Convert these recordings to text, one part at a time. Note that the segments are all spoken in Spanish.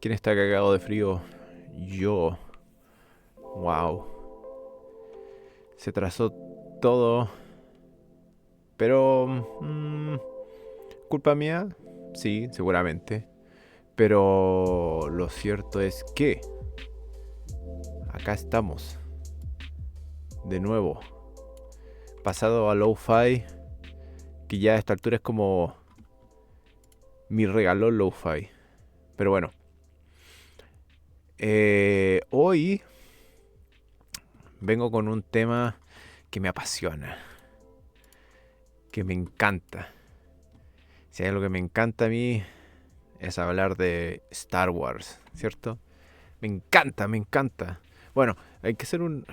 ¿Quién está cagado de frío? Yo. Wow. Se trazó todo. Pero... ¿culpa mía? Sí, seguramente. Pero lo cierto es que... acá estamos. De nuevo. Pasado a lo-fi. Que ya a esta altura es como... mi regalo lo-fi. Pero bueno. Hoy... vengo con un tema que me apasiona. Que me encanta. Si hay algo que me encanta a mí es hablar de Star Wars, ¿cierto? Me encanta, me encanta. Bueno, hay que hacer un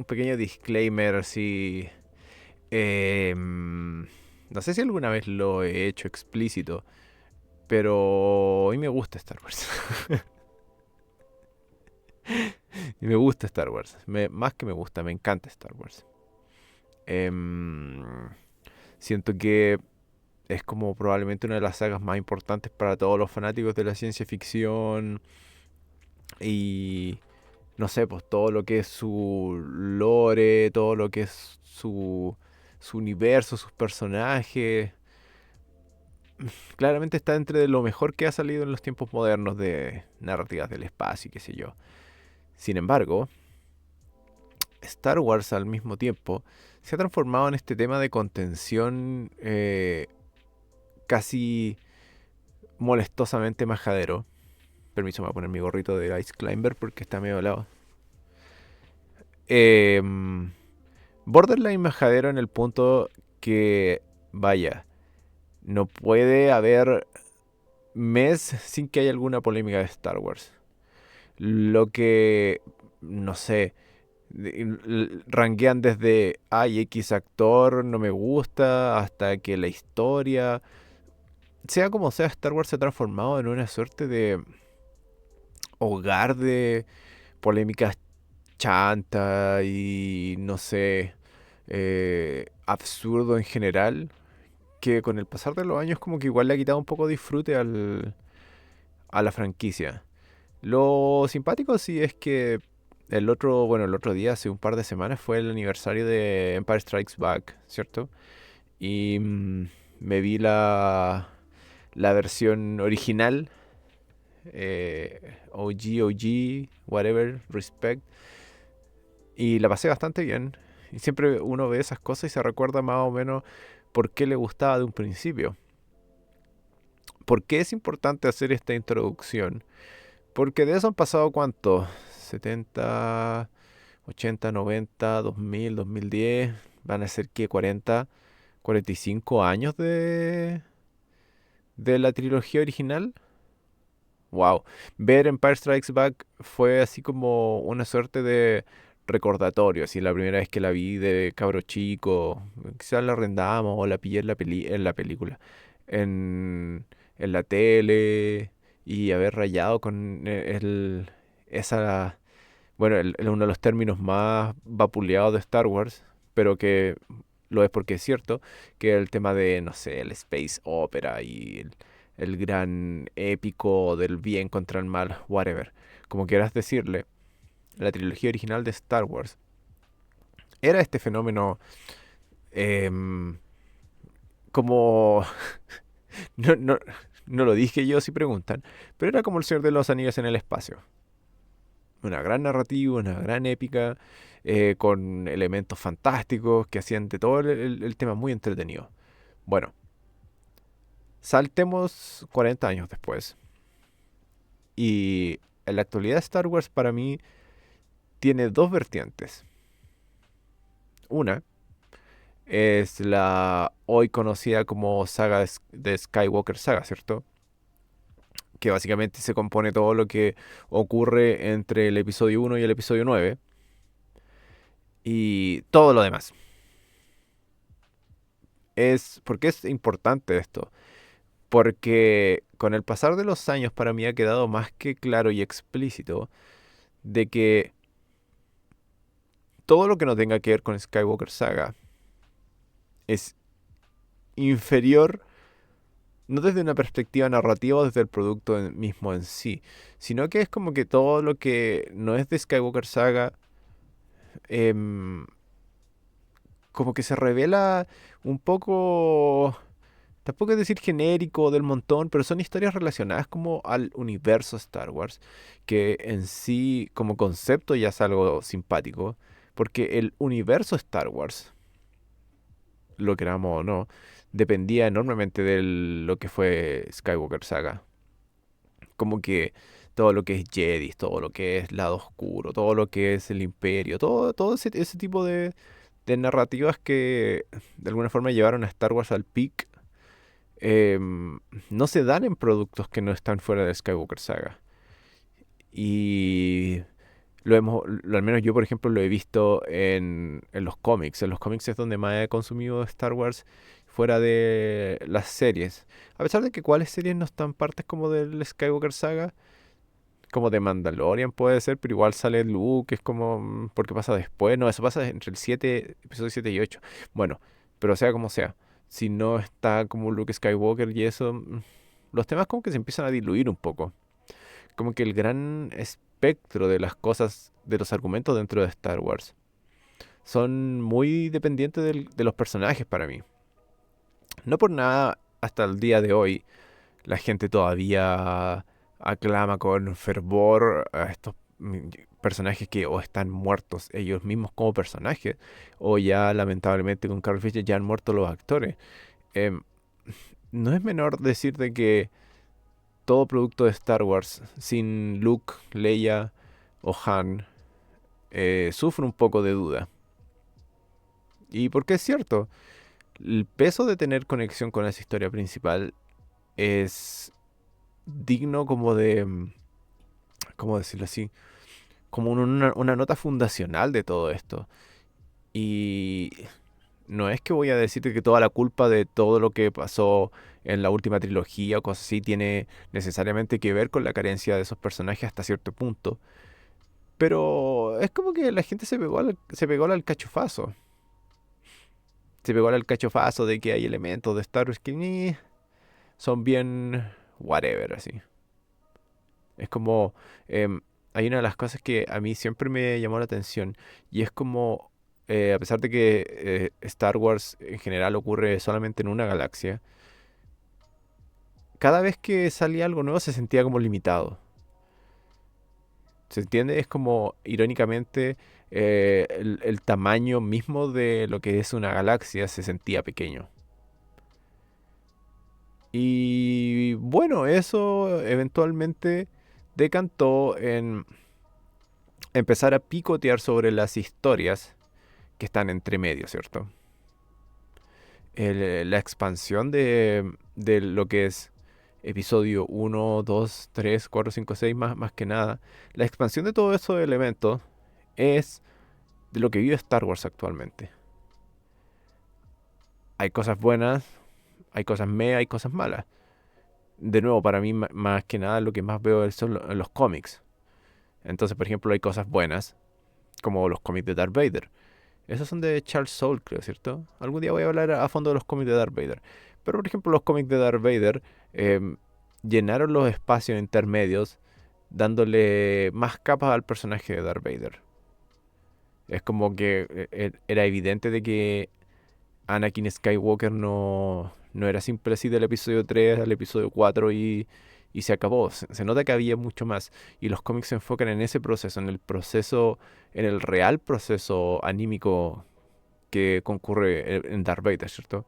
pequeño disclaimer si... no sé si alguna vez lo he hecho explícito, pero a mí me gusta Star Wars. Y me gusta Star Wars. Más que me gusta, me encanta Star Wars. Em, Siento que es como probablemente una de las sagas más importantes para todos los fanáticos de la ciencia ficción y no sé, pues todo lo que es su lore, todo lo que es su universo, sus personajes, claramente está entre lo mejor que ha salido en los tiempos modernos de narrativas del espacio y qué sé yo. Sin embargo, Star Wars al mismo tiempo se ha transformado en este tema de contención casi molestosamente majadero. Permiso, me voy a poner mi gorrito de Ice Climber porque está medio helado. Eh, Borderline majadero en el punto que, vaya, no puede haber mes sin que haya alguna polémica de Star Wars. Lo que, no sé, rankean desde, ay, X actor no me gusta, hasta que la historia, sea como sea, Star Wars se ha transformado en una suerte de hogar de polémicas chanta y, no sé, absurdo en general, que con el pasar de los años como que igual le ha quitado un poco disfrute a la franquicia. Lo simpático sí es que el otro día, hace un par de semanas, fue el aniversario de Empire Strikes Back, ¿cierto? Y me vi la versión original, OG, whatever, respect, y la pasé bastante bien. Y siempre uno ve esas cosas y se recuerda más o menos por qué le gustaba de un principio. ¿Por qué es importante hacer esta introducción? Porque de eso han pasado ¿cuánto? 70, 80, 90, 2000, 2010. Van a ser que 40, 45 años de la trilogía original. Wow. Ver Empire Strikes Back fue así como una suerte de recordatorio. Así la primera vez que la vi de cabro chico. Quizás la arrendamos o la pillé en en la película. En, en la tele. Y haber rayado con esa, bueno, uno de los términos más vapuleados de Star Wars, pero que lo es porque es cierto, que el tema de, no sé, el space opera y el gran épico del bien contra el mal, whatever. Como quieras decirle, la trilogía original de Star Wars era este fenómeno em, como... no, no, no lo dije yo si preguntan, pero era como el Señor de los Anillos en el espacio. Una gran narrativa, una gran épica, con elementos fantásticos que hacían de todo el tema muy entretenido. Bueno, saltemos 40 años después. Y en la actualidad Star Wars para mí tiene dos vertientes. Una es la hoy conocida como saga de Skywalker Saga, ¿cierto? Que básicamente se compone todo lo que ocurre entre el episodio 1 y el episodio 9 y todo lo demás. ¿Por qué es importante esto? Porque con el pasar de los años para mí ha quedado más que claro y explícito de que todo lo que no tenga que ver con Skywalker Saga es inferior no desde una perspectiva narrativa o desde el producto mismo en sí, sino que es como que todo lo que no es de Skywalker Saga, em, como que se revela un poco, tampoco es decir genérico del montón, pero son historias relacionadas como al universo Star Wars, que en sí como concepto ya es algo simpático, porque el universo Star Wars, lo queramos o no, dependía enormemente de lo que fue Skywalker Saga. Como que todo lo que es Jedi, todo lo que es lado oscuro, todo lo que es el Imperio, todo ese tipo de narrativas que de alguna forma llevaron a Star Wars al peak, no se dan en productos que no están fuera de Skywalker Saga. Y al menos yo, por ejemplo, lo he visto en los cómics. En los cómics es donde más he consumido Star Wars fuera de las series. A pesar de que cuáles series no están partes como del Skywalker Saga, como de Mandalorian puede ser, pero igual sale Luke, es como, ¿por qué pasa después? No, eso pasa entre el 7 episodio 7 y 8. Bueno, pero sea como sea, si no está como Luke Skywalker y eso, los temas como que se empiezan a diluir un poco. Como que el gran espectro de las cosas, de los argumentos dentro de Star Wars, son muy dependientes de los personajes para mí. No por nada, hasta el día de hoy, la gente todavía aclama con fervor a estos personajes que o están muertos ellos mismos como personajes, o ya lamentablemente con Carl Fisher ya han muerto los actores. Em, no es menor decir de que todo producto de Star Wars sin Luke, Leia o Han sufre un poco de duda. Y porque es cierto, el peso de tener conexión con esa historia principal es digno como de, ¿cómo decirlo así? Como una nota fundacional de todo esto. Y no es que voy a decirte que toda la culpa de todo lo que pasó en la última trilogía o cosas así tiene necesariamente que ver con la carencia de esos personajes hasta cierto punto. Pero es como que la gente se pegó al cachofazo. Se pegó al cachofazo de que hay elementos de Star Wars que ni son bien whatever, así. Es como, em, hay una de las cosas que a mí siempre me llamó la atención y es como, a pesar de que Star Wars en general ocurre solamente en una galaxia, cada vez que salía algo nuevo se sentía como limitado. ¿Se entiende? Es como, irónicamente, el tamaño mismo de lo que es una galaxia se sentía pequeño. Y bueno, eso eventualmente decantó en empezar a picotear sobre las historias que están entre medio, ¿cierto? La expansión de lo que es episodio uno 2 3 4 5 6 más que nada, la expansión de todos esos elementos es de lo que vive Star Wars actualmente. Hay cosas buenas, hay cosas hay cosas malas. De nuevo, para mí, más que nada, lo que más veo son los cómics. Entonces, por ejemplo, hay cosas buenas, como los cómics de Darth Vader. Esos son de Charles Soule, creo, ¿cierto? Algún día voy a hablar a fondo de los cómics de Darth Vader. Pero, por ejemplo, los cómics de Darth Vader em, llenaron los espacios intermedios dándole más capas al personaje de Darth Vader. Es como que era evidente de que Anakin Skywalker no era simple así del episodio 3 al episodio 4 y se acabó. Se nota que había mucho más. Y los cómics se enfocan en ese proceso, en el real proceso anímico que concurre en Darth Vader, ¿cierto?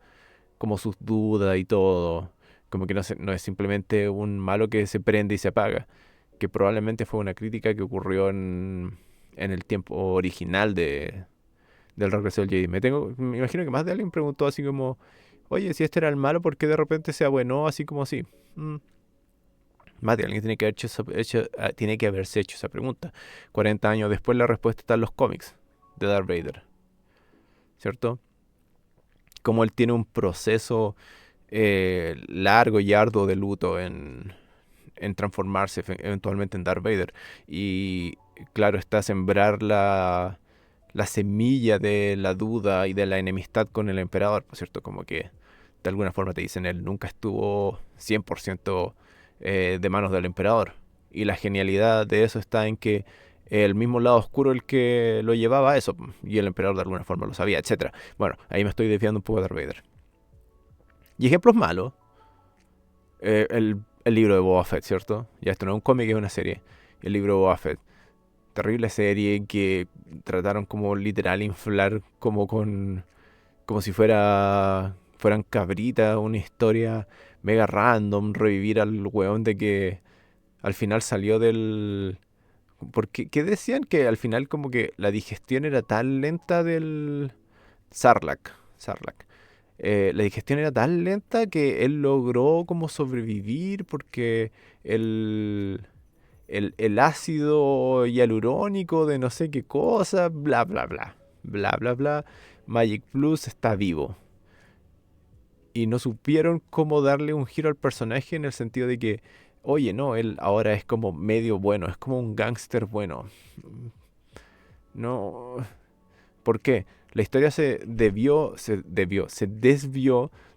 Como sus dudas y todo. Como que no es simplemente un malo que se prende y se apaga. Que probablemente fue una crítica que ocurrió en el tiempo original del regreso del Jedi. Me imagino que más de alguien preguntó así como, oye, si este era el malo, ¿por qué de repente se abuenó así como así? Más de alguien tiene que, tiene que haberse hecho esa pregunta. 40 años después la respuesta está en los cómics de Darth Vader, ¿cierto? Como él tiene un proceso largo y arduo de luto en transformarse eventualmente en Darth Vader. Y claro, está sembrar la semilla de la duda y de la enemistad con el emperador, por cierto, como que de alguna forma te dicen, él nunca estuvo 100% de manos del emperador. Y la genialidad de eso está en que el mismo lado oscuro el que lo llevaba a eso, y el emperador de alguna forma lo sabía, etcétera. Bueno, ahí me estoy desviando un poco de Darth Vader. Y ejemplos malos, el libro de Boba Fett, ¿cierto? Ya esto no es un cómic, es una serie. El libro de Boba Fett. Terrible serie que trataron como literal inflar como si fueran cabritas, una historia mega random, revivir al weón de que al final salió del... Porque ¿qué decían? Que al final como que la digestión era tan lenta del Sarlacc. La digestión era tan lenta que él logró como sobrevivir porque el, el ácido hialurónico de no sé qué cosa, bla, bla, bla, bla, bla, bla. Magic Plus está vivo. Y no supieron cómo darle un giro al personaje en el sentido de que, oye, no, él ahora es como medio bueno, es como un gángster bueno. No, ¿por qué? La historia se desvió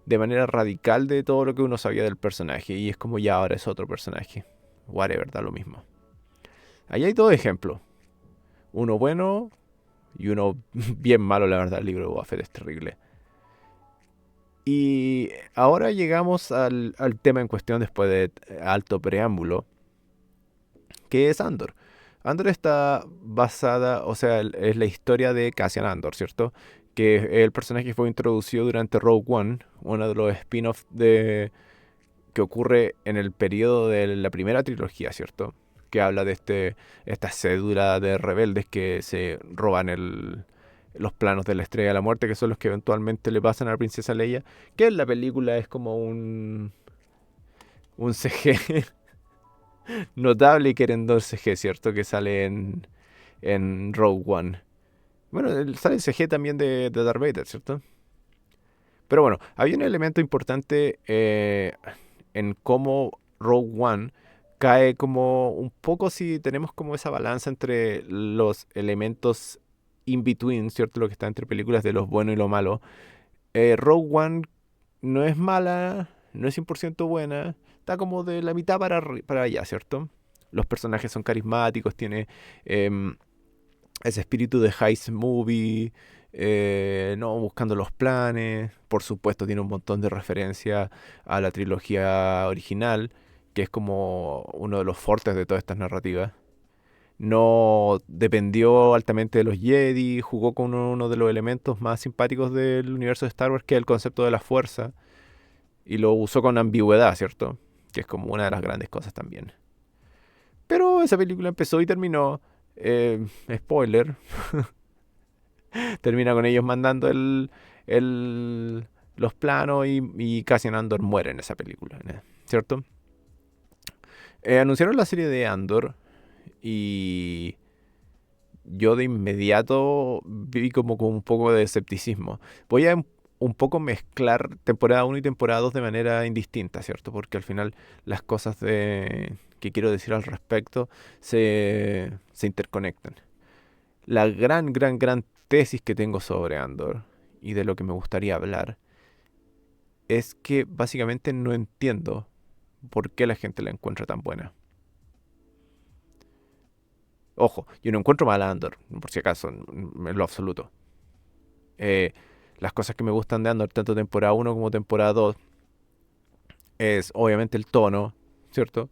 de manera radical de todo lo que uno sabía del personaje y es como ya ahora es otro personaje. Whatever, da lo mismo. Ahí hay dos ejemplos. Uno bueno y uno bien malo, la verdad. El libro de Boba Fett es terrible. Y ahora llegamos al tema en cuestión después de alto preámbulo, que es Andor. Andor está basada, o sea, es la historia de Cassian Andor, ¿cierto? Que es el personaje que fue introducido durante Rogue One, uno de los spin-offs que ocurre en el periodo de la primera trilogía, ¿cierto? Que habla de esta cédula de rebeldes que se roban los planos de la Estrella de la Muerte, que son los que eventualmente le pasan a la princesa Leia, que en la película es como un CG notable y querendón CG, ¿cierto? Que sale en Rogue One. Bueno, sale el CG también de Darth Vader, ¿cierto? Pero bueno, había un elemento importante en cómo Rogue One cae como un poco si tenemos como esa balanza entre los elementos in between, ¿cierto? Lo que está entre películas de lo bueno y lo malo. Rogue One no es mala, no es 100% buena, está como de la mitad para allá, ¿cierto? Los personajes son carismáticos, tiene em, ese espíritu de heist movie, no buscando los planes. Por supuesto, tiene un montón de referencias a la trilogía original, que es como uno de los fortes de todas estas narrativas. No dependió altamente de los Jedi, jugó con uno de los elementos más simpáticos del universo de Star Wars, que es el concepto de la fuerza, y lo usó con ambigüedad, ¿cierto? Que es como una de las grandes cosas también. Pero esa película empezó y terminó, spoiler, termina con ellos mandando los planos y Cassian Andor muere en esa película, ¿no? ¿Cierto? Anunciaron la serie de Andor y yo de inmediato vi como con un poco de escepticismo. Voy a un poco mezclar temporada 1 y temporada 2 de manera indistinta, ¿cierto? Porque al final las cosas que quiero decir al respecto se interconectan. La gran, gran, gran tesis que tengo sobre Andor y de lo que me gustaría hablar es que básicamente no entiendo por qué la gente la encuentra tan buena. Ojo, yo no encuentro mal a Andor, por si acaso, en lo absoluto. Eh, las cosas que me gustan de Andor, tanto temporada 1 como temporada 2, es obviamente el tono, ¿cierto?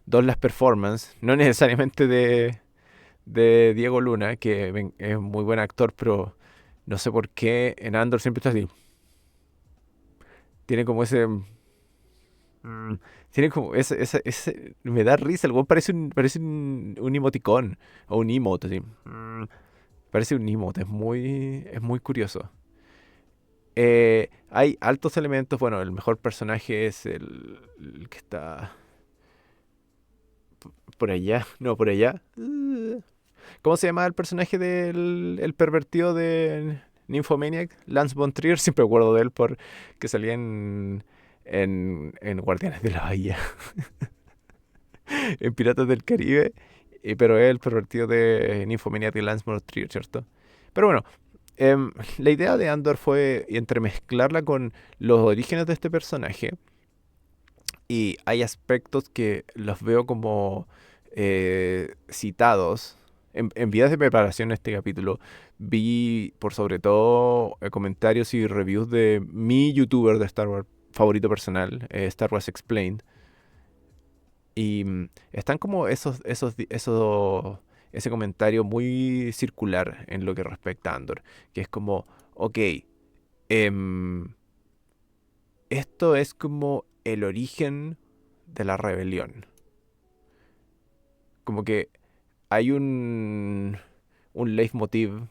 Dos, las performances, no necesariamente de Diego Luna, que es un muy buen actor, pero no sé por qué en Andor siempre está así. Tiene como ese... tiene como me da risa, el weón parece un emoticón, o un emote, así. Parece un emote, es muy curioso. Hay altos elementos, bueno, el mejor personaje es el que está por allá, no, por allá. ¿Cómo se llama el personaje del el pervertido de Nymphomaniac? Lance von Trier, siempre me acuerdo de él por que salía en Guardianes de la Bahía, en Piratas del Caribe, pero es el pervertido de Nymphomaniac y Lance von Trier, ¿cierto? Pero bueno, La idea de Andor fue entremezclarla con los orígenes de este personaje. Y hay aspectos que los veo como citados. En vías de preparación de este capítulo, vi por sobre todo comentarios y reviews de mi youtuber de Star Wars favorito personal, Star Wars Explained. Y están como ese comentario muy circular en lo que respecta a Andor. Que es como, ok, em, esto es como el origen de la rebelión. Como que hay un leitmotiv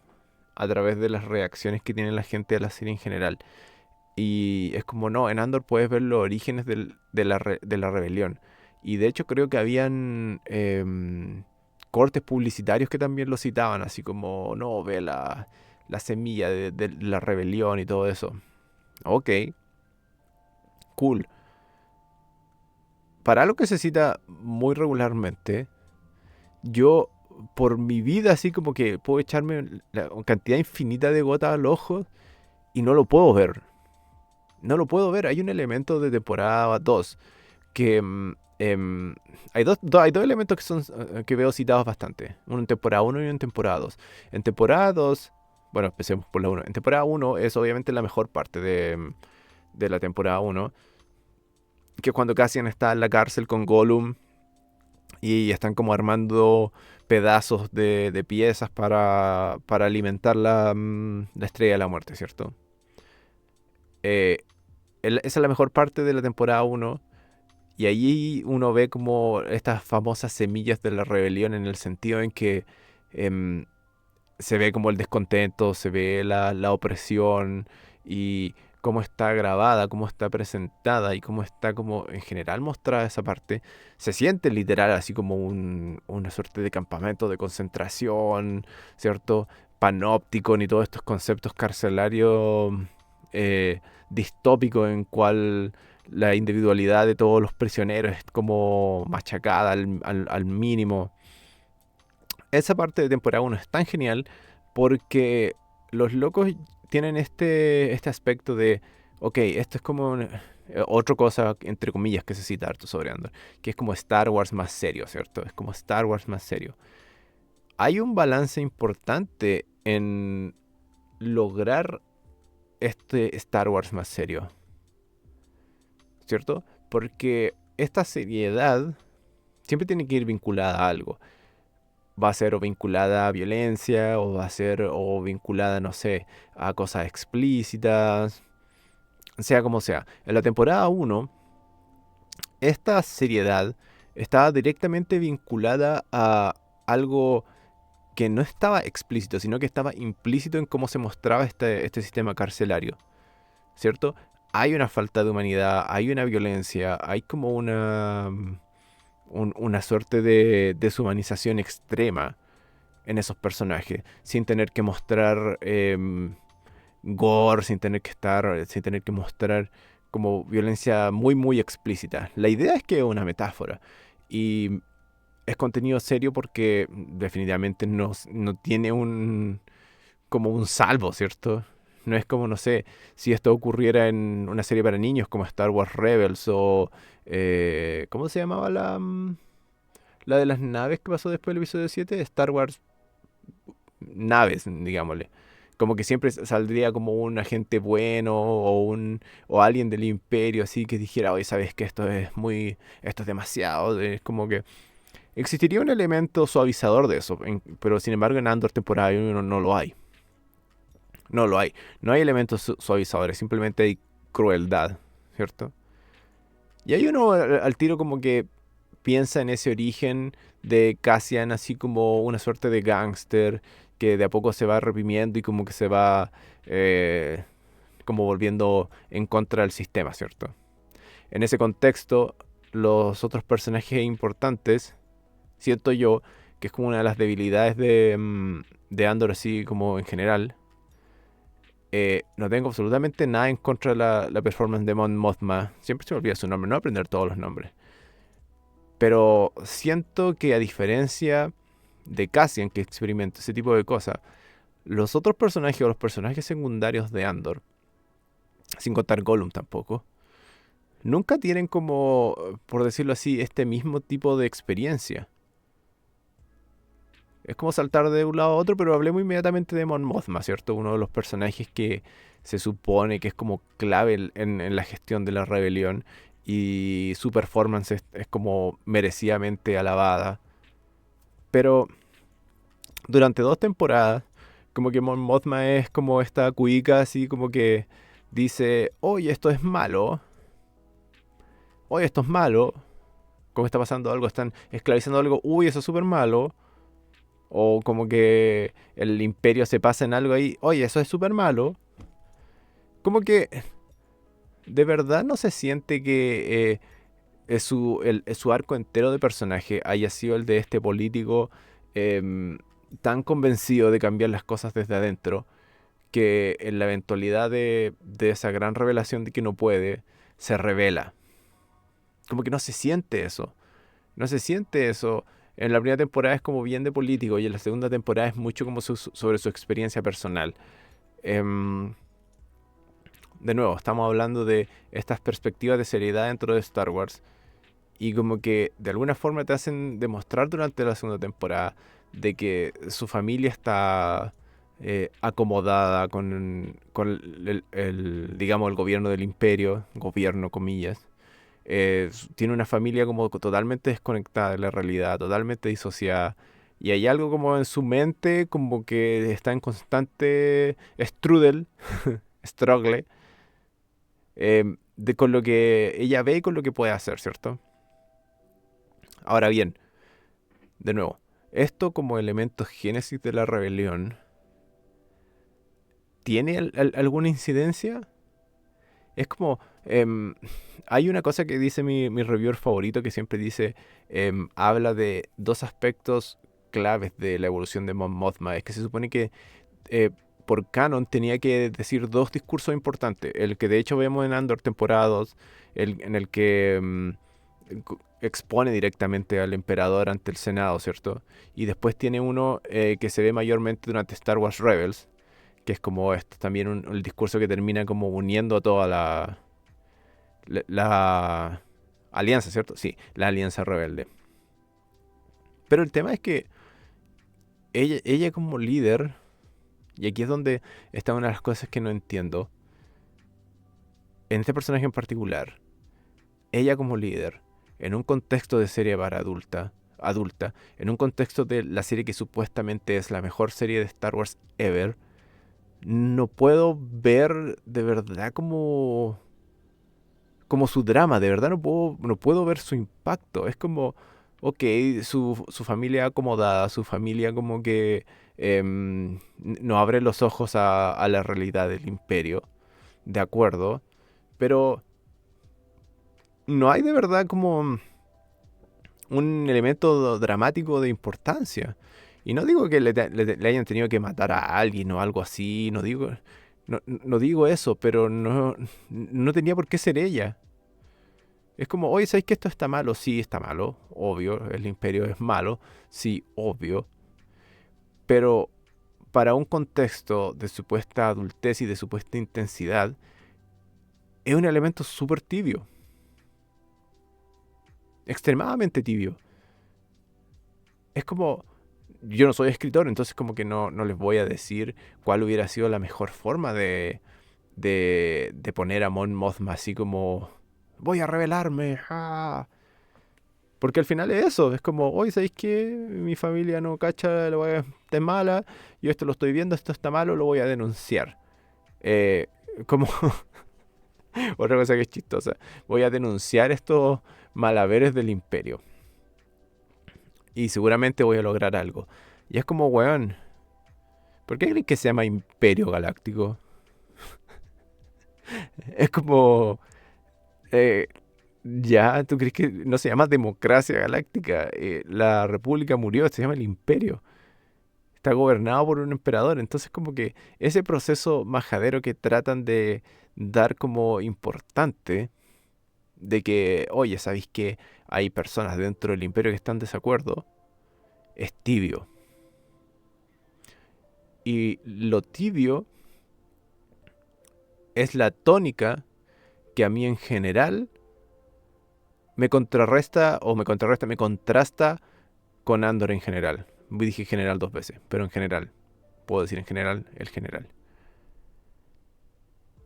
a través de las reacciones que tiene la gente a la serie en general. Y es como, no, en Andor puedes ver los orígenes de la rebelión. Y de hecho creo que habían cortes publicitarios que también lo citaban, así como, no, ve la semilla de la rebelión y todo eso. Ok, cool. Para algo que se cita muy regularmente, yo por mi vida así como que puedo echarme la cantidad infinita de gotas al ojo y no lo puedo ver. No lo puedo ver. Hay un elemento de temporada 2 que hay dos elementos que son que veo citados bastante. Uno en temporada uno y uno en temporada 2. En temporada 2, bueno, empecemos por la uno. En temporada uno es obviamente la mejor parte de la temporada uno, que es cuando Cassian está en la cárcel con Gollum y están como armando pedazos de piezas para alimentar la estrella de la muerte, ¿cierto? Eh, esa es la mejor parte de la temporada uno. Y ahí uno ve como estas famosas semillas de la rebelión en el sentido en que em, se ve como el descontento, se ve la opresión y cómo está grabada, cómo está presentada y cómo está como en general mostrada esa parte. Se siente literal así como una suerte de campamento de concentración, ¿cierto? Panóptico y todos estos conceptos carcelarios distópicos en cual la individualidad de todos los prisioneros es como machacada al mínimo. Esa parte de temporada uno es tan genial porque los locos tienen este aspecto de, ok, esto es como otra cosa, entre comillas, que se cita harto sobre Andor, que es como Star Wars más serio, ¿cierto? Es como Star Wars más serio. Hay un balance importante en lograr este Star Wars más serio, ¿cierto? Porque esta seriedad siempre tiene que ir vinculada a algo. Va a ser o vinculada a violencia, o va a ser o vinculada, no sé, a cosas explícitas, sea como sea. En la temporada uno esta seriedad estaba directamente vinculada a algo que no estaba explícito, sino que estaba implícito en cómo se mostraba este sistema carcelario, ¿cierto? Hay una falta de humanidad, hay una violencia, hay como una suerte de deshumanización extrema en esos personajes, sin tener que mostrar gore, sin tener que mostrar como violencia muy, muy explícita. La idea es que es una metáfora y es contenido serio porque definitivamente no tiene como un salvo, ¿cierto? No es como, no sé, si esto ocurriera en una serie para niños como Star Wars Rebels o... ¿cómo se llamaba la de las naves que pasó después del episodio 7? Star Wars naves, digámosle. Como que siempre saldría como un agente bueno o alguien del imperio así que dijera, oye, sabes que esto es demasiado. Es como que existiría un elemento suavizador de eso, pero sin embargo en Andor temporada 1 no lo hay. No lo hay. No hay elementos suavizadores, simplemente hay crueldad, ¿cierto? Y hay uno al tiro como que piensa en ese origen de Cassian así como una suerte de gángster que de a poco se va reprimiendo y como que se va eh, como volviendo en contra del sistema, ¿cierto? En ese contexto, los otros personajes importantes, siento yo, que es como una de las debilidades de Andor así como en general. No tengo absolutamente nada en contra de la performance de Mon Mothma. Siempre se me olvida su nombre, no voy a aprender todos los nombres. Pero siento que a diferencia de Cassian, que experimenta ese tipo de cosas, Los otros personajes o los personajes secundarios de Andor, sin contar Gollum tampoco, nunca tienen como, por decirlo así, este mismo tipo de experiencia. Es como saltar de un lado a otro, pero hablemos inmediatamente de Mon Mothma, ¿cierto? Uno de los personajes que se supone que es como clave en la gestión de la rebelión y su performance es como merecidamente alabada. Pero durante 2 temporadas, como que Mon Mothma es como esta cuica así como que dice, oye, esto es malo, oye, esto es malo, como está pasando algo, están esclavizando algo, uy, eso es súper malo. O como que el imperio se pasa en algo ahí, oye, eso es súper malo. Como que de verdad no se siente que su arco entero de personaje haya sido el de este político tan convencido de cambiar las cosas desde adentro, que en la eventualidad de esa gran revelación de que no puede, se revela. Como que no se siente eso. No se siente eso. En la primera temporada es como bien de político y en la segunda temporada es mucho como sobre su experiencia personal. Em, de nuevo, estamos hablando de estas perspectivas de seriedad dentro de Star Wars y como que de alguna forma te hacen demostrar durante la segunda temporada de que su familia está acomodada con digamos, el gobierno del imperio, gobierno comillas. Tiene una familia como totalmente desconectada de la realidad, totalmente disociada. Y hay algo como en su mente como que está en constante strudel, struggle, de con lo que ella ve y con lo que puede hacer, ¿cierto? Ahora bien, de nuevo, esto como elemento génesis de la rebelión, ¿tiene alguna incidencia? Es como, hay una cosa que dice mi reviewer favorito que siempre dice, habla de dos aspectos claves de la evolución de Mon Mothma. Es que se supone que eh, por canon tenía que decir dos discursos importantes. El que de hecho vemos en Andor temporada 2, en el que expone directamente al emperador ante el Senado, ¿cierto? Y después tiene uno que se ve mayormente durante Star Wars Rebels, que es como esto, también el discurso que termina como uniendo a toda la alianza, ¿cierto? Sí, la alianza rebelde. Pero el tema es que ella como líder, y aquí es donde está una de las cosas que no entiendo, en este personaje en particular, ella como líder, en un contexto de serie para adulta, en un contexto de la serie que supuestamente es la mejor serie de Star Wars ever, no puedo ver de verdad como su drama, de verdad no puedo ver su impacto. Es como, ok, su familia acomodada, su familia como que no abre los ojos a la realidad del imperio, de acuerdo, pero no hay de verdad como un elemento dramático de importancia. Y no digo que le hayan tenido que matar a alguien o algo así, no digo eso, pero no tenía por qué ser ella. Es como, oye, ¿sabéis que esto está malo? Sí, está malo, obvio, el imperio es malo, sí, obvio, pero para un contexto de supuesta adultez y de supuesta intensidad, es un elemento súper tibio, extremadamente tibio. Es como, yo no soy escritor, entonces como que no les voy a decir cuál hubiera sido la mejor forma de poner a Mon Mothma así como, voy a rebelarme, ¡ah! Porque al final es eso, es como, oye, ¿sabéis qué? Mi familia no cacha, esta es mala, yo esto lo estoy viendo, esto está malo, lo voy a denunciar. Eh, como otra cosa que es chistosa, voy a denunciar estos malaveres del imperio y seguramente voy a lograr algo. Y es como, weón, ¿por qué creen que se llama Imperio Galáctico? Es como, eh, ya, ¿tú crees que no se llama Democracia Galáctica? La República murió, se llama el Imperio. Está gobernado por un emperador. Entonces como que ese proceso majadero que tratan de dar como importante, de que, oye, ¿sabéis que hay personas dentro del imperio que están en desacuerdo? Es tibio. Y lo tibio es la tónica que a mí en general me contrasta con Andor en general. Dije general 2 veces, pero en general. Puedo decir en general, el general.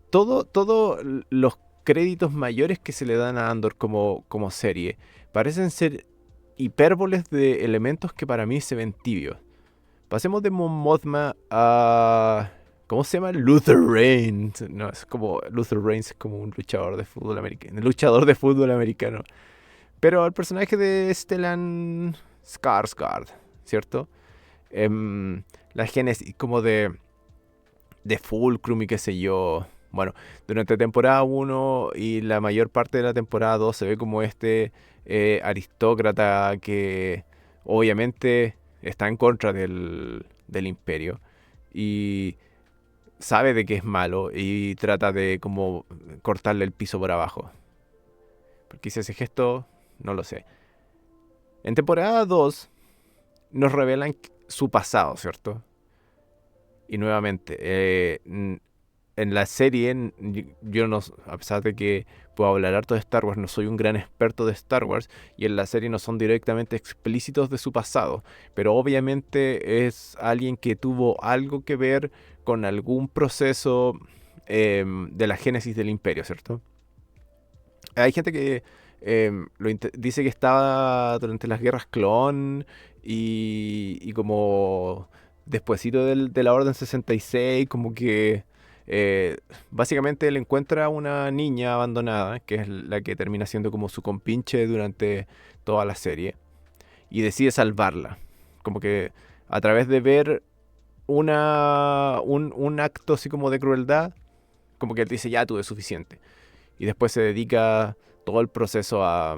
Todo los créditos mayores que se le dan a Andor como serie parecen ser hipérboles de elementos que para mí se ven tibios. Pasemos de Mon Mothma a... ¿Cómo se llama? Luther Reigns. No, es como... Luther Reigns es como un luchador de fútbol americano. Luchador de fútbol americano. Pero al personaje de Stellan Skarsgård, ¿cierto? Em, la génesis como de Fulcrum y qué sé yo. Bueno, durante temporada 1 y la mayor parte de la temporada 2 se ve como este aristócrata que obviamente está en contra del imperio y sabe de que es malo y trata de como cortarle el piso por abajo. Porque hice ese gesto, no lo sé. En temporada 2 nos revelan su pasado, ¿cierto? Y nuevamente, en la serie, yo no, a pesar de que puedo hablar harto de Star Wars, no soy un gran experto de Star Wars, y en la serie no son directamente explícitos de su pasado, pero obviamente es alguien que tuvo algo que ver con algún proceso de la génesis del imperio, ¿cierto? Hay gente que dice que estaba durante las guerras clon y como despuesito de la Orden 66, como que básicamente él encuentra una niña abandonada, que es la que termina siendo como su compinche durante toda la serie, y decide salvarla. Como que a través de ver un acto así como de crueldad, como que él dice, ya tuve suficiente. Y después se dedica todo el proceso a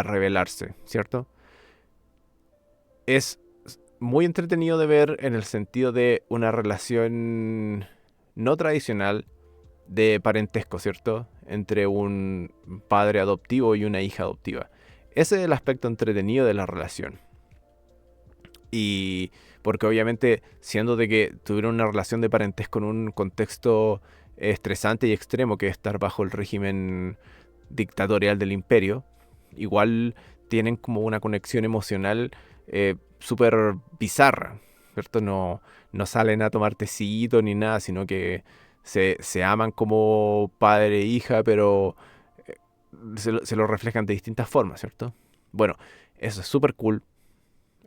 revelarse, ¿cierto? Es muy entretenido de ver en el sentido de una relación no tradicional de parentesco, ¿cierto? Entre un padre adoptivo y una hija adoptiva. Ese es el aspecto entretenido de la relación. Y porque obviamente, siendo de que tuvieron una relación de parentesco en un contexto estresante y extremo, que es estar bajo el régimen dictatorial del imperio, igual tienen como una conexión emocional súper bizarra, ¿cierto? No salen a tomar tecito ni nada, sino que se aman como padre e hija, pero eh, se lo reflejan de distintas formas, ¿cierto? Bueno, eso es súper cool,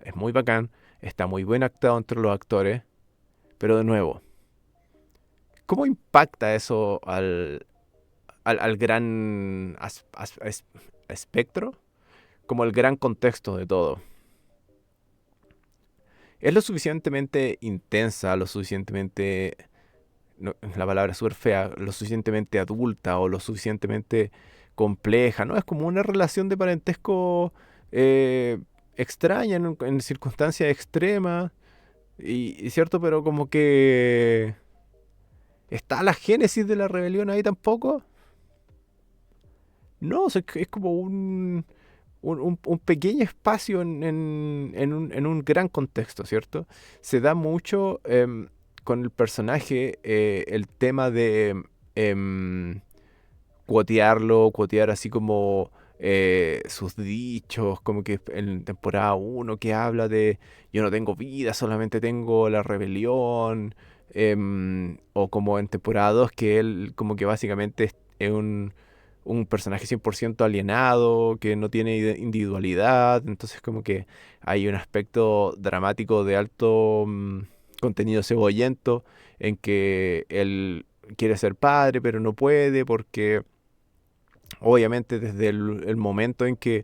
es muy bacán, está muy bien actuado entre los actores, pero de nuevo, ¿cómo impacta eso al gran espectro? Como el gran contexto de todo. Es lo suficientemente intensa, lo suficientemente, la palabra es súper fea, lo suficientemente adulta o lo suficientemente compleja, ¿no? Es como una relación de parentesco eh, extraña en circunstancias extremas y cierto, pero como que está la génesis de la rebelión ahí tampoco. No, o sea, es como un pequeño espacio en un gran contexto, ¿cierto? Se da mucho con el personaje el tema de cuotear así como sus dichos, como que en temporada 1 que habla de yo no tengo vida, solamente tengo la rebelión, o como en temporada 2 que él como que básicamente es un personaje 100% alienado, que no tiene individualidad, entonces como que hay un aspecto dramático de alto contenido cebollento en que él quiere ser padre pero no puede porque obviamente desde el momento en que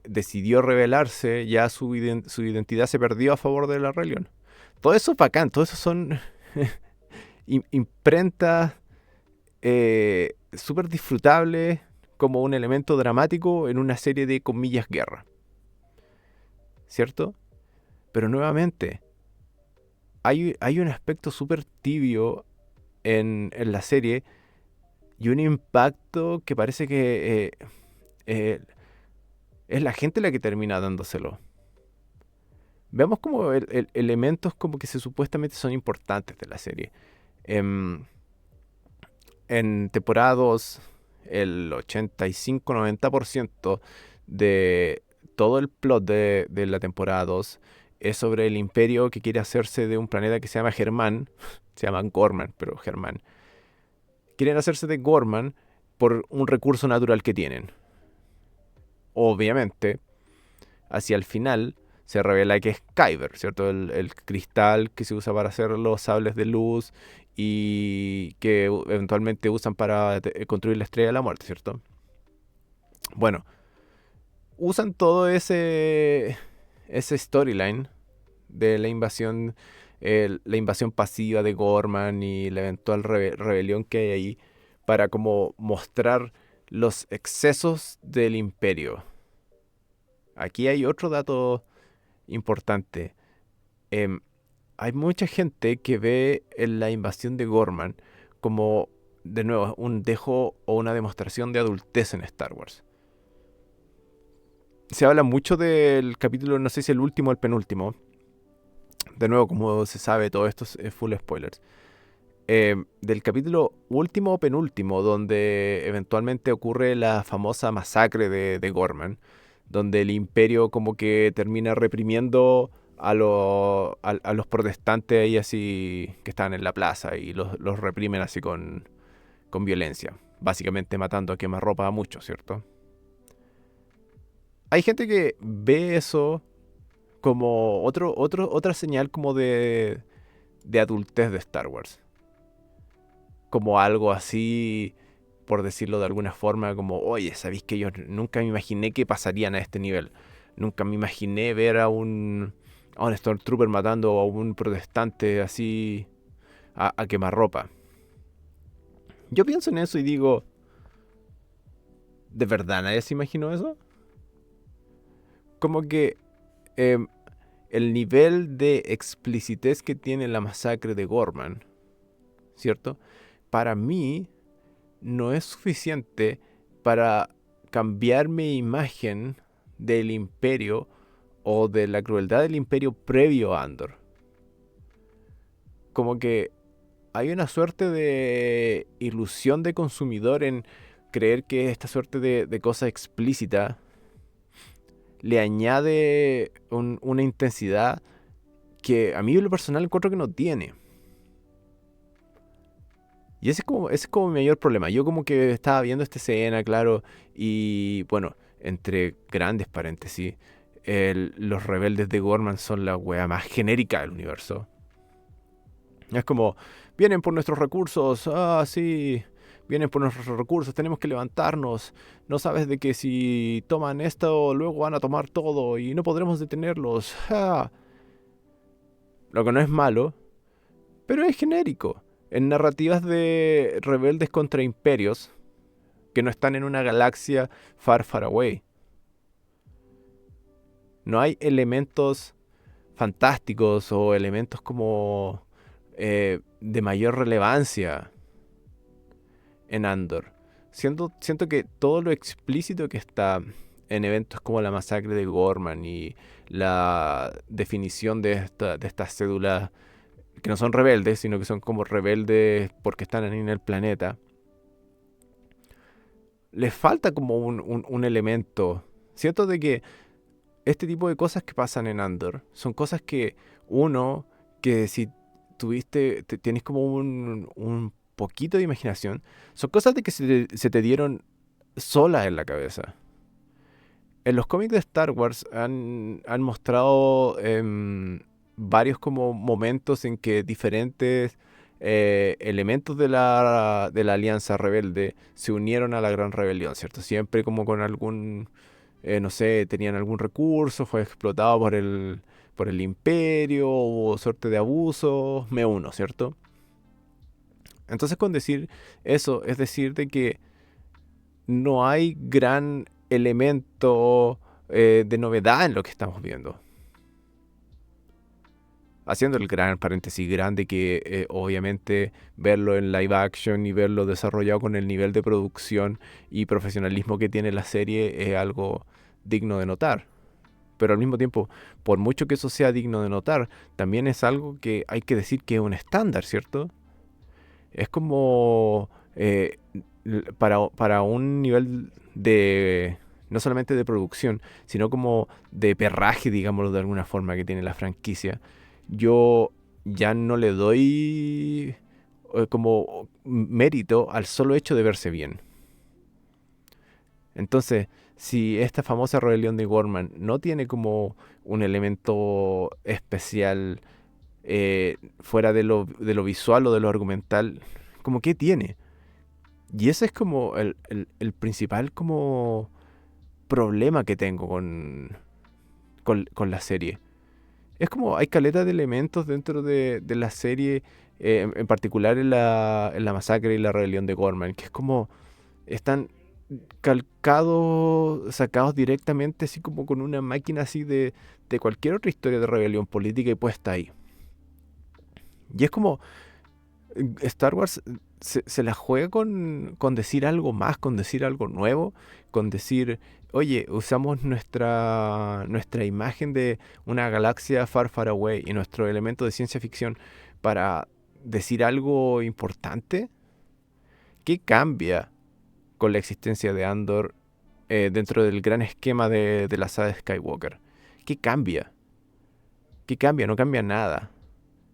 decidió rebelarse ya su identidad se perdió a favor de la rebelión. Todo eso es bacán, todo eso son imprentas súper disfrutable como un elemento dramático en una serie de comillas guerra, ¿cierto? Pero nuevamente, hay un aspecto súper tibio en la serie y un impacto que parece que eh, es la gente la que termina dándoselo. Veamos como elementos como que se supuestamente son importantes de la serie. Em, en temporada 2, el 85-90% de todo el plot de la temporada 2 es sobre el imperio que quiere hacerse de un planeta que se llama Germán. Se llama Gorman, pero Germán. Quieren hacerse de Gorman por un recurso natural que tienen. Obviamente, hacia el final se revela que es Kyber, ¿cierto? El cristal que se usa para hacer los sables de luz y que eventualmente usan para construir la estrella de la muerte, ¿cierto? Bueno, usan todo ese storyline de la invasión pasiva de Gorman y la eventual rebelión que hay ahí para como mostrar los excesos del imperio. Aquí hay otro dato importante. Em, Hay mucha gente que ve en la invasión de Gorman como, de nuevo, un dejo o una demostración de adultez en Star Wars. Se habla mucho del capítulo, no sé si el último o el penúltimo. De nuevo, como se sabe, todo esto es full spoilers. Del capítulo último o penúltimo, donde eventualmente ocurre la famosa masacre de Gorman, donde el imperio como que termina reprimiendo a los protestantes ahí así que están en la plaza y los reprimen así con violencia, básicamente matando a quemarropa a muchos, ¿cierto? Hay gente que ve eso como otra señal como de adultez de Star Wars. Como algo así, por decirlo de alguna forma, como, oye, ¿sabéis que yo nunca me imaginé que pasarían a este nivel? Nunca me imaginé ver a un Stormtrooper matando a un protestante así a quemarropa. Yo pienso en eso y digo, ¿de verdad nadie se imaginó eso? Como que em, el nivel de explicitez que tiene la masacre de Gorman, ¿cierto? Para mí no es suficiente para cambiar mi imagen del imperio o de la crueldad del imperio previo a Andor. Como que hay una suerte de ilusión de consumidor en creer que esta suerte de cosa explícita le añade una intensidad que a mí en lo personal encuentro que no tiene. Y ese es como mi mayor problema. Yo como que estaba viendo esta escena, claro, y bueno, entre grandes paréntesis, los rebeldes de Gorman son la wea más genérica del universo. Es como, vienen por nuestros recursos, ah, sí, vienen por nuestros recursos, tenemos que levantarnos. No sabes de que si toman esto, luego van a tomar todo y no podremos detenerlos. Ah. Lo que no es malo, pero es genérico. En narrativas de rebeldes contra imperios que no están en una galaxia far, far away. No hay elementos fantásticos o elementos como de mayor relevancia en Andor. Siento que todo lo explícito que está en eventos como la masacre de Gorman y la definición de estas cédulas que no son rebeldes, sino que son como rebeldes porque están ahí en el planeta, les falta como un elemento. Siento de que este tipo de cosas que pasan en Andor son cosas que uno, que si tienes como un poquito de imaginación, son cosas de que se te dieron sola en la cabeza. En los cómics de Star Wars han mostrado varios como momentos en que diferentes elementos de la Alianza Rebelde se unieron a la Gran Rebelión, ¿cierto? Siempre como con algún, no sé, tenían algún recurso, fue explotado por el Imperio, hubo suerte de abuso, me uno, ¿cierto? Entonces con decir eso, es decir de que no hay gran elemento de novedad en lo que estamos viendo. Haciendo el gran paréntesis grande que obviamente verlo en live action y verlo desarrollado con el nivel de producción y profesionalismo que tiene la serie es algo digno de notar. pero al mismo tiempo, por mucho que eso sea digno de notar, también es algo que hay que decir que es un estándar, ¿cierto? Es como para un nivel de, no solamente de producción, sino como de perraje, digámoslo de alguna forma, que tiene la franquicia. Yo ya no le doy como mérito al solo hecho de verse bien. Entonces, si esta famosa rebelión de Gorman no tiene como un elemento especial fuera de lo visual o de lo argumental, como que tiene. Y ese es como el principal como problema que tengo con la serie. Es como hay caleta de elementos dentro de la serie, en particular en la masacre y la rebelión de Gorman, que es como están calcados, sacados directamente así como con una máquina así de cualquier otra historia de rebelión política y puesta ahí. Y es como Star Wars se la juega con decir algo más, con decir algo nuevo, con decir, oye, usamos nuestra imagen de una galaxia far, far away y nuestro elemento de ciencia ficción para decir algo importante. ¿Qué cambia con la existencia de Andor dentro del gran esquema de la saga de Skywalker? ¿Qué cambia? ¿Qué cambia? No cambia nada.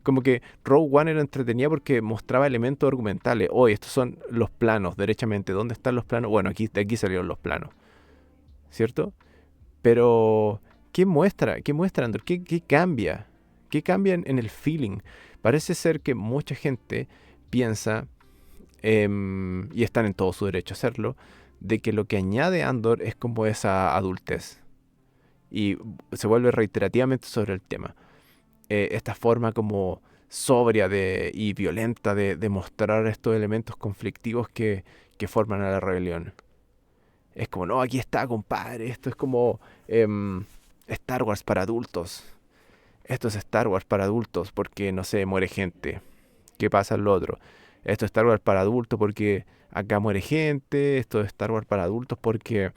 Como que Rogue One era entretenida porque mostraba elementos argumentales. Hoy estos son los planos, derechamente. ¿Dónde están los planos? Bueno, aquí, de aquí salieron los planos, ¿cierto? Pero, ¿qué muestra? ¿Qué muestra Andor? ¿Qué cambia? ¿Qué cambia en el feeling? Parece ser que mucha gente piensa, y están en todo su derecho a hacerlo, de que lo que añade Andor es como esa adultez. Y se vuelve reiterativamente sobre el tema. Esta forma como sobria y violenta de mostrar estos elementos conflictivos que forman a la rebelión. Es como, no, aquí está, compadre, esto es como Star Wars para adultos. Esto es Star Wars para adultos porque, no sé, muere gente. ¿Qué pasa en lo otro? Esto es Star Wars para adultos porque acá muere gente. Esto es Star Wars para adultos porque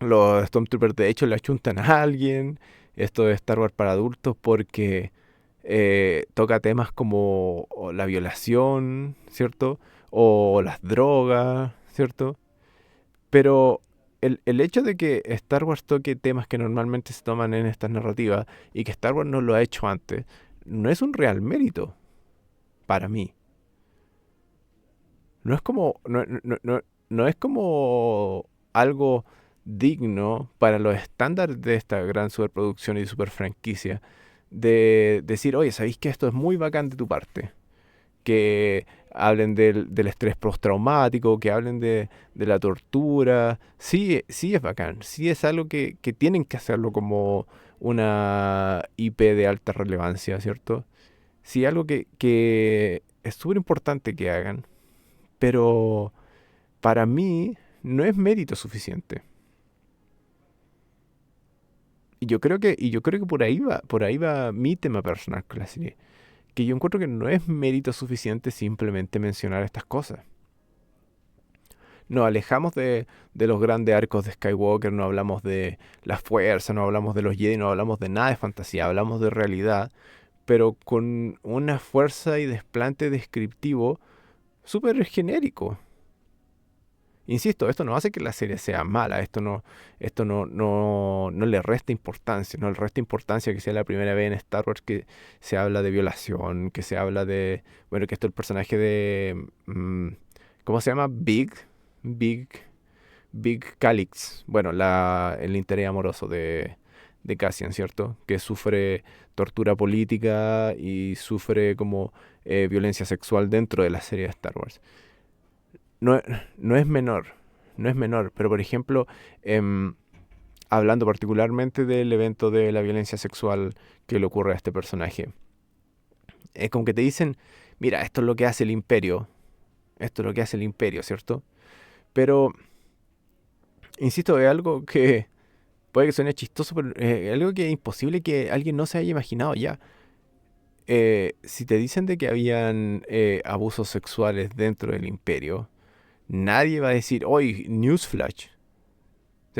los Stormtroopers de hecho le achuntan a alguien. Esto es Star Wars para adultos porque toca temas como la violación, ¿cierto? O las drogas, ¿cierto? Pero el hecho de que Star Wars toque temas que normalmente se toman en estas narrativas y que Star Wars no lo ha hecho antes, no es un real mérito para mí. No es como, no es como algo digno para los estándares de esta gran superproducción y super franquicia de decir, oye, ¿sabéis que esto es muy bacán de tu parte? Que hablen del estrés postraumático, que hablen de la tortura. Sí, sí es bacán, sí es algo que tienen que hacerlo como una IP de alta relevancia, ¿cierto? Sí, algo que es súper importante que hagan, pero para mí no es mérito suficiente. Y yo creo que por ahí va mi tema personal con la serie. Que yo encuentro que no es mérito suficiente simplemente mencionar estas cosas. Nos alejamos de los grandes arcos de Skywalker, no hablamos de la fuerza, no hablamos de los Jedi, no hablamos de nada de fantasía, hablamos de realidad, pero con una fuerza y desplante descriptivo súper genérico. Insisto, esto no hace que la serie sea mala, esto no le resta importancia, no le resta importancia que sea la primera vez en Star Wars que se habla de violación, que se habla de, bueno, que esto el personaje de, ¿cómo se llama? Big, Big Calix, bueno, el interés amoroso de Cassian, ¿cierto? Que sufre tortura política y sufre como violencia sexual dentro de la serie de Star Wars. No, no es menor, no es menor, pero por ejemplo, em, hablando particularmente del evento de la violencia sexual que le ocurre a este personaje, es como que te dicen, mira, esto es lo que hace el imperio, esto es lo que hace el imperio, ¿cierto? Pero, insisto, es algo que puede que suene chistoso, pero es algo que es imposible que alguien no se haya imaginado ya. Si te dicen de que habían abusos sexuales dentro del imperio, nadie va a decir, oye, newsflash.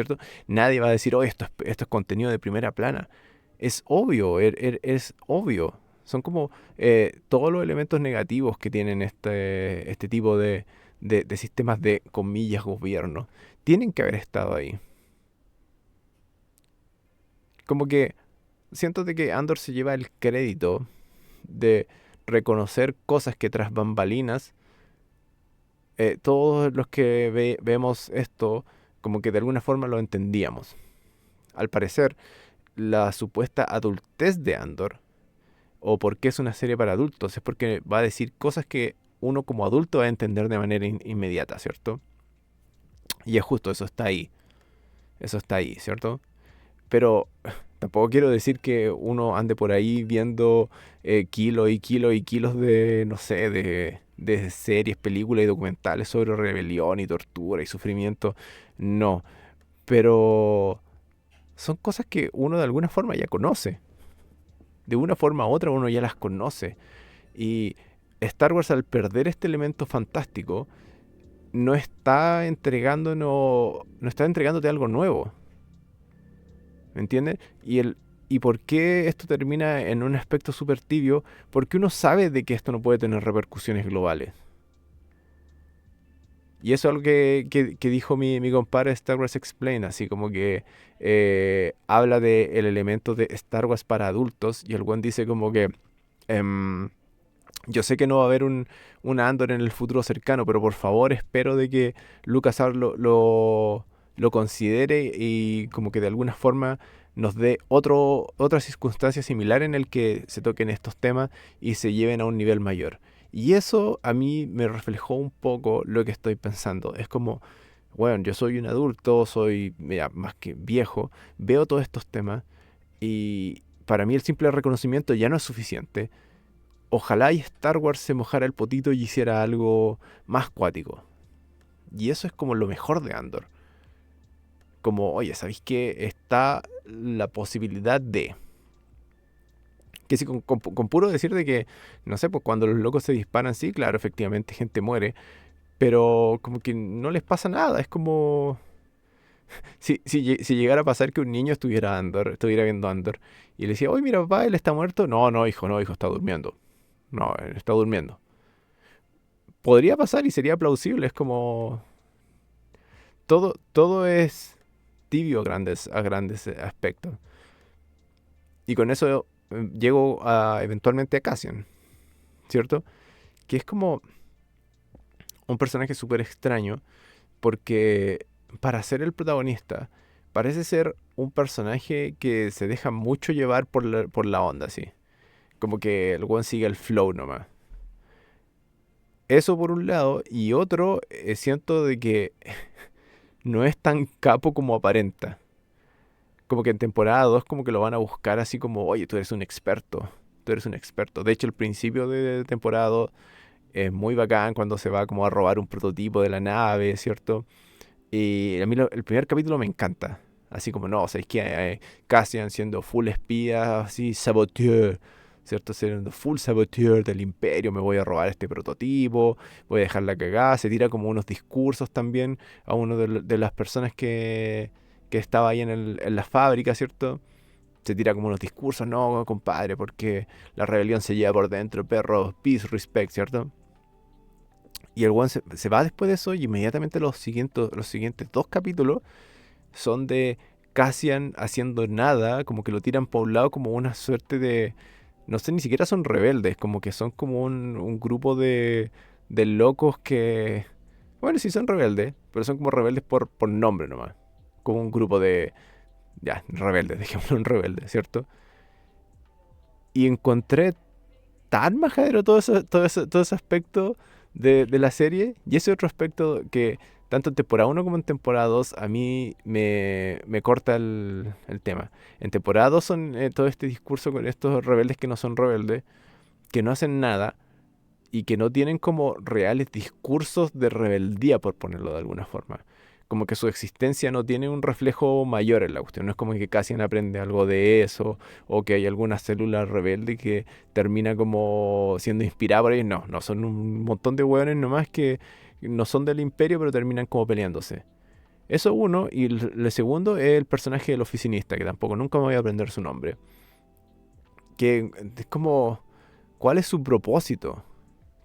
¿cierto? Nadie va a decir, oh, esto es contenido de primera plana. Es obvio, es obvio. Son como todos los elementos negativos que tienen este tipo de sistemas de, comillas, gobierno. Tienen que haber estado ahí. Como que siento de que Andor se lleva el crédito de reconocer cosas que tras bambalinas, todos los que vemos esto, como que de alguna forma lo entendíamos. Al parecer, la supuesta adultez de Andor, o por qué es una serie para adultos, es porque va a decir cosas que uno como adulto va a entender de manera inmediata, ¿cierto? Y es justo, eso está ahí, ¿cierto? Pero tampoco quiero decir que uno ande por ahí viendo kilos y kilos y kilos de, no sé, de series, películas y documentales sobre rebelión y tortura y sufrimiento. No, pero son cosas que uno de alguna forma ya conoce. De una forma u otra uno ya las conoce. Y Star Wars, al perder este elemento fantástico, no está entregándote algo nuevo. ¿Me entiendes? ¿Y por qué esto termina en un aspecto súper tibio? Porque uno sabe de que esto no puede tener repercusiones globales. Y eso es algo que dijo mi compadre Star Wars Explain, así como que habla del elemento de Star Wars para adultos, y el buen dice como que em, yo sé que no va a haber un Andor en el futuro cercano, pero por favor espero de que LucasArts lo considere y como que de alguna forma nos dé otra circunstancia similar en el que se toquen estos temas y se lleven a un nivel mayor. Y eso a mí me reflejó un poco lo que estoy pensando. Es como, bueno, yo soy un adulto, soy mira, más que viejo, veo todos estos temas y para mí el simple reconocimiento ya no es suficiente. Ojalá y Star Wars se mojara el potito y hiciera algo más cuático. Y eso es como lo mejor de Andor. Como, oye, ¿sabéis que está la posibilidad de? Que si con puro decir de que, no sé, pues cuando los locos se disparan, sí, claro, efectivamente gente muere, pero como que no les pasa nada. Es como, si llegara a pasar que un niño estuviera viendo Andor, y le decía, oye, mira, papá, él está muerto. No, no, hijo, está durmiendo. No, él está durmiendo. Podría pasar y sería plausible. Es como, todo es tibio a grandes aspectos. Y con eso llego eventualmente a Cassian, ¿cierto? Que es como un personaje súper extraño porque para ser el protagonista parece ser un personaje que se deja mucho llevar por la onda, sí. Como que el one sigue el flow nomás. Eso por un lado, y otro, siento de que no es tan capo como aparenta. Como que en temporada 2 como que lo van a buscar así como, oye, tú eres un experto, tú eres un experto. De hecho, el principio de temporada 2 es muy bacán cuando se va como a robar un prototipo de la nave, ¿cierto? Y a mí el primer capítulo me encanta. Así como, no, ¿sabéis qué? Cassian siendo full espía, así, saboteur, ¿cierto? Siendo full saboteur del imperio, me voy a robar este prototipo, voy a dejar la cagada. Se tira como unos discursos también a uno de las personas que estaba ahí en la fábrica, ¿cierto? Se tira como unos discursos, no, compadre, porque la rebelión se lleva por dentro, perro, peace, respect, ¿cierto? Y el one se va después de eso y inmediatamente los siguientes dos capítulos son de Cassian haciendo nada, como que lo tiran por un lado como una suerte de... No sé, ni siquiera son rebeldes, como que son como un grupo de locos que... Bueno, sí son rebeldes, pero son como rebeldes por nombre nomás. Como un grupo de... Ya, rebeldes, dejémoslo en rebeldes, ¿cierto? Y encontré tan majadero todo ese aspecto de la serie. Y ese otro aspecto que tanto en temporada uno como en temporada 2 a mí me corta el tema. En temporada 2 son todo este discurso con estos rebeldes que no son rebeldes, que no hacen nada y que no tienen como reales discursos de rebeldía, por ponerlo de alguna forma. Como que su existencia no tiene un reflejo mayor en la cuestión. No es como que Cassian aprende algo de eso o que hay alguna célula rebelde que termina como siendo inspirada por ellos. No, no, son un montón de hueones nomás que no son del imperio pero terminan como peleándose. Eso uno, y el segundo es el personaje del oficinista, que tampoco nunca me voy a aprender su nombre. Que es como, ¿cuál es su propósito?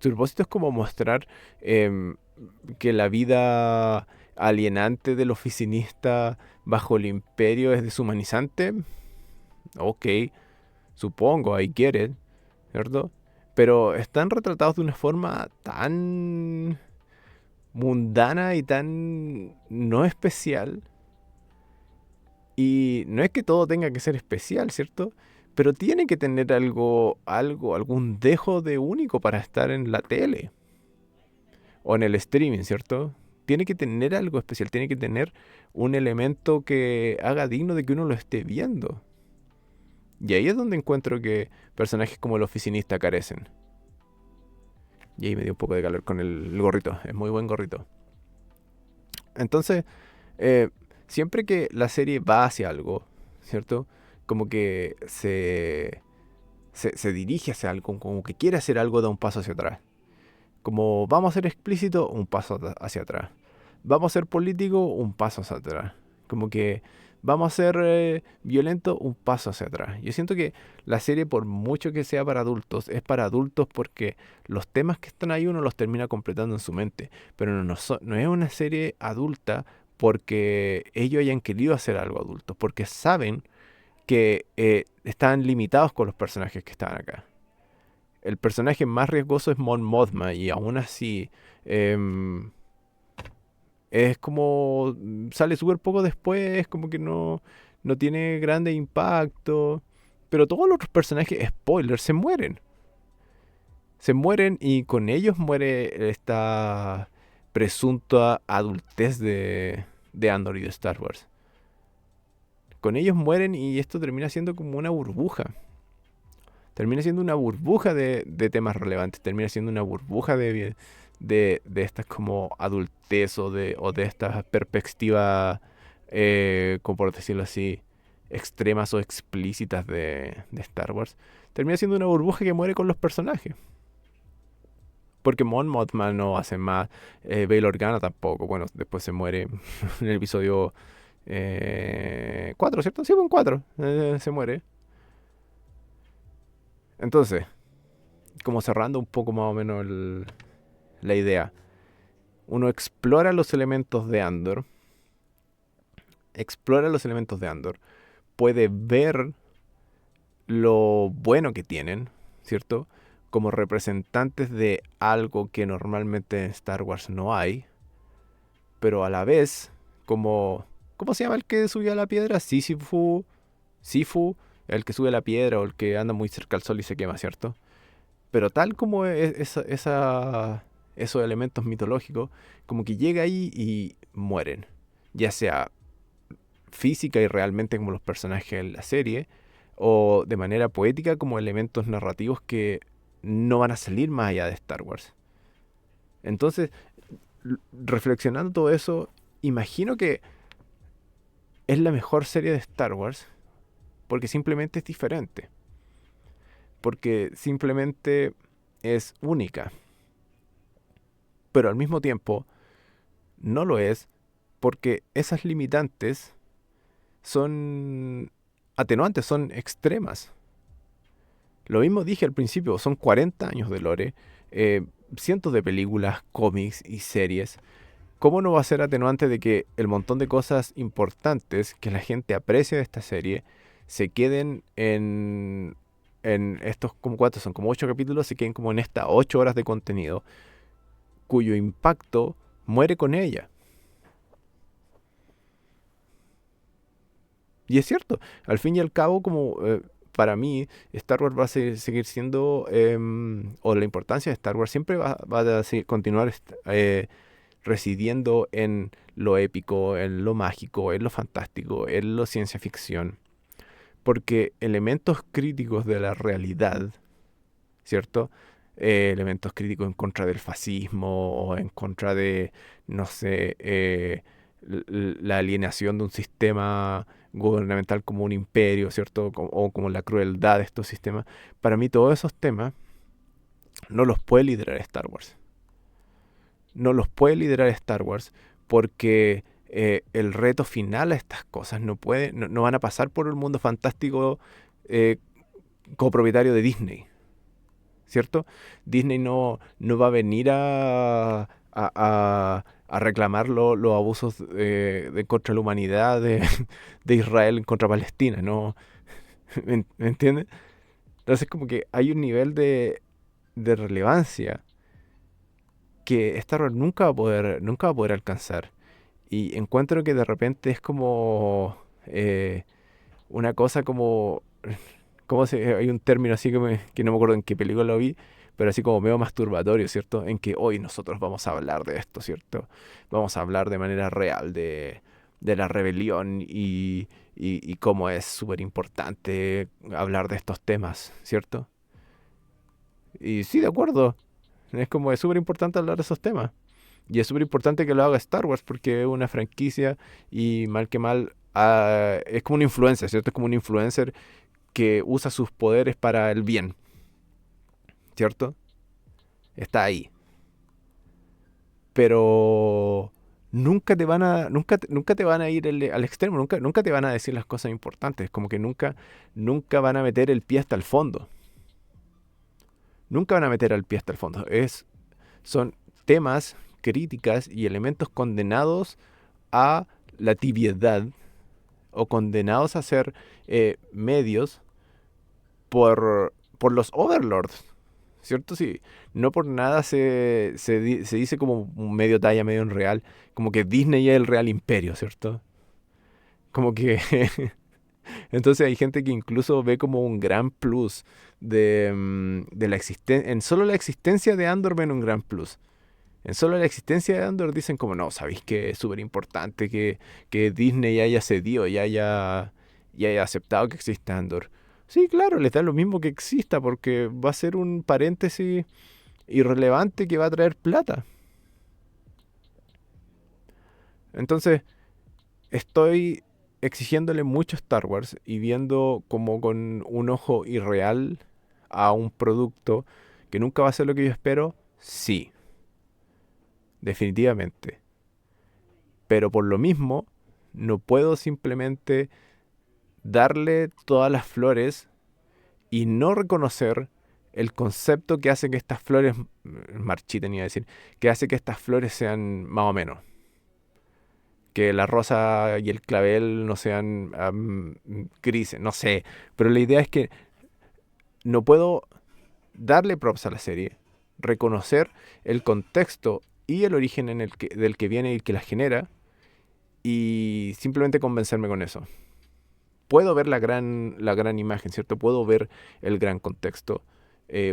Su propósito es como mostrar em, que la vida alienante del oficinista bajo el imperio es deshumanizante. Ok, supongo, I get it, ¿cierto? Pero están retratados de una forma tan mundana y tan no especial. Y no es que todo tenga que ser especial, ¿cierto? Pero tiene que tener algún dejo de único para estar en la tele o en el streaming, ¿cierto? Tiene que tener algo especial, tiene que tener un elemento que haga digno de que uno lo esté viendo. Y ahí es donde encuentro que personajes como el oficinista carecen. Y ahí me dio un poco de calor con el gorrito, es muy buen gorrito. Entonces, eh, siempre que la serie va hacia algo, ¿cierto? Como que se dirige hacia algo, como que quiere hacer algo, da un paso hacia atrás. Como vamos a ser explícito, un paso hacia atrás. Vamos a ser político, un paso hacia atrás. Como que vamos a ser violento, un paso hacia atrás. Yo siento que la serie, por mucho que sea para adultos, es para adultos porque los temas que están ahí uno los termina completando en su mente. Pero no es una serie adulta porque ellos hayan querido hacer algo adulto, porque saben que están limitados con los personajes que estaban acá. El personaje más riesgoso es Mon Mothma y aún así em, es como sale súper poco después, como que no tiene grande impacto. Pero todos los otros personajes, spoiler, se mueren. Se mueren y con ellos muere esta presunta adultez de Andor y de Star Wars. Con ellos mueren y esto termina siendo como una burbuja. Termina siendo una burbuja de temas relevantes, termina siendo una burbuja de estas como adultez o de estas perspectivas, como por decirlo así, extremas o explícitas de Star Wars. Termina siendo una burbuja que muere con los personajes. Porque Mon Mothma no hace más, Bail Organa tampoco. Bueno, después se muere en el episodio 4, ¿cierto? Sí, en 4 se muere. Entonces, como cerrando un poco más o menos la idea, uno explora los elementos de Andor, puede ver lo bueno que tienen, ¿cierto? Como representantes de algo que normalmente en Star Wars no hay, pero a la vez, como, ¿cómo se llama el que subió a la piedra? Sifu, el que sube a la piedra o el que anda muy cerca al sol y se quema, ¿cierto? Pero tal como esos elementos mitológicos, como que llega ahí y mueren. Ya sea física y realmente como los personajes en la serie, o de manera poética como elementos narrativos que no van a salir más allá de Star Wars. Entonces, reflexionando todo eso, imagino que es la mejor serie de Star Wars porque simplemente es diferente. Porque simplemente es única. Pero al mismo tiempo no lo es porque esas limitantes son atenuantes, son extremas. Lo mismo dije al principio, son 40 años de lore, cientos de películas, cómics y series. ¿Cómo no va a ser atenuante de que el montón de cosas importantes que la gente aprecia de esta serie se queden en estos, como cuántos son, como 8 capítulos, se queden como en estas 8 horas de contenido, cuyo impacto muere con ella? Y es cierto, al fin y al cabo, como para mí, Star Wars va a seguir siendo, o la importancia de Star Wars siempre va a continuar residiendo en lo épico, en lo mágico, en lo fantástico, en lo ciencia ficción. Porque elementos críticos de la realidad, ¿cierto? Elementos críticos en contra del fascismo o en contra de, no sé, la alienación de un sistema gubernamental como un imperio, ¿cierto? O como la crueldad de estos sistemas. Para mí todos esos temas no los puede liderar Star Wars. No los puede liderar Star Wars porque el reto final a estas cosas. No van a pasar por el mundo fantástico eh, copropietario de Disney, ¿cierto? Disney no va a venir a reclamar los abusos contra la humanidad de Israel contra Palestina, ¿no? ¿Me entiendes? Entonces como que hay un nivel de relevancia que Star Wars nunca va a poder alcanzar. Y encuentro que de repente es como una cosa como, hay un término así que no me acuerdo en qué película lo vi, pero así como medio masturbatorio, ¿cierto? En que hoy nosotros vamos a hablar de esto, ¿cierto? Vamos a hablar de manera real de la rebelión y cómo es súper importante hablar de estos temas, ¿cierto? Y sí, de acuerdo. Es súper importante hablar de esos temas. Y es súper importante que lo haga Star Wars porque es una franquicia y mal que mal es como una influencer, ¿cierto? Es como un influencer que usa sus poderes para el bien, ¿cierto? Está ahí. Pero nunca te van a ir al extremo, nunca te van a decir las cosas importantes, como que nunca van a meter el pie hasta el fondo. Nunca van a meter el pie hasta el fondo. Son temas, críticas y elementos condenados a la tibiedad o condenados a ser medios por los overlords, ¿cierto? Sí, no por nada se dice como un medio talla, medio en real, como que Disney es el real imperio, ¿cierto? Como que entonces hay gente que incluso ve como un gran plus de la existencia, en solo la existencia de Andor ven un gran plus. En solo la existencia de Andor dicen como, no, sabéis que es súper importante que Disney haya cedido y haya aceptado que exista Andor. Sí, claro, les da lo mismo que exista porque va a ser un paréntesis irrelevante que va a traer plata. Entonces, estoy exigiéndole mucho a Star Wars y viendo como con un ojo irreal a un producto que nunca va a ser lo que yo espero. Sí, definitivamente. Pero por lo mismo, no puedo simplemente darle todas las flores y no reconocer el concepto que hace que estas flores, marchiten iba a decir, que hace que estas flores sean más o menos. Que la rosa y el clavel no sean grises, no sé. Pero la idea es que no puedo darle props a la serie, reconocer el contexto y el origen del que viene y que la genera, y simplemente convencerme con eso. Puedo ver la gran imagen, ¿cierto? Puedo ver el gran contexto,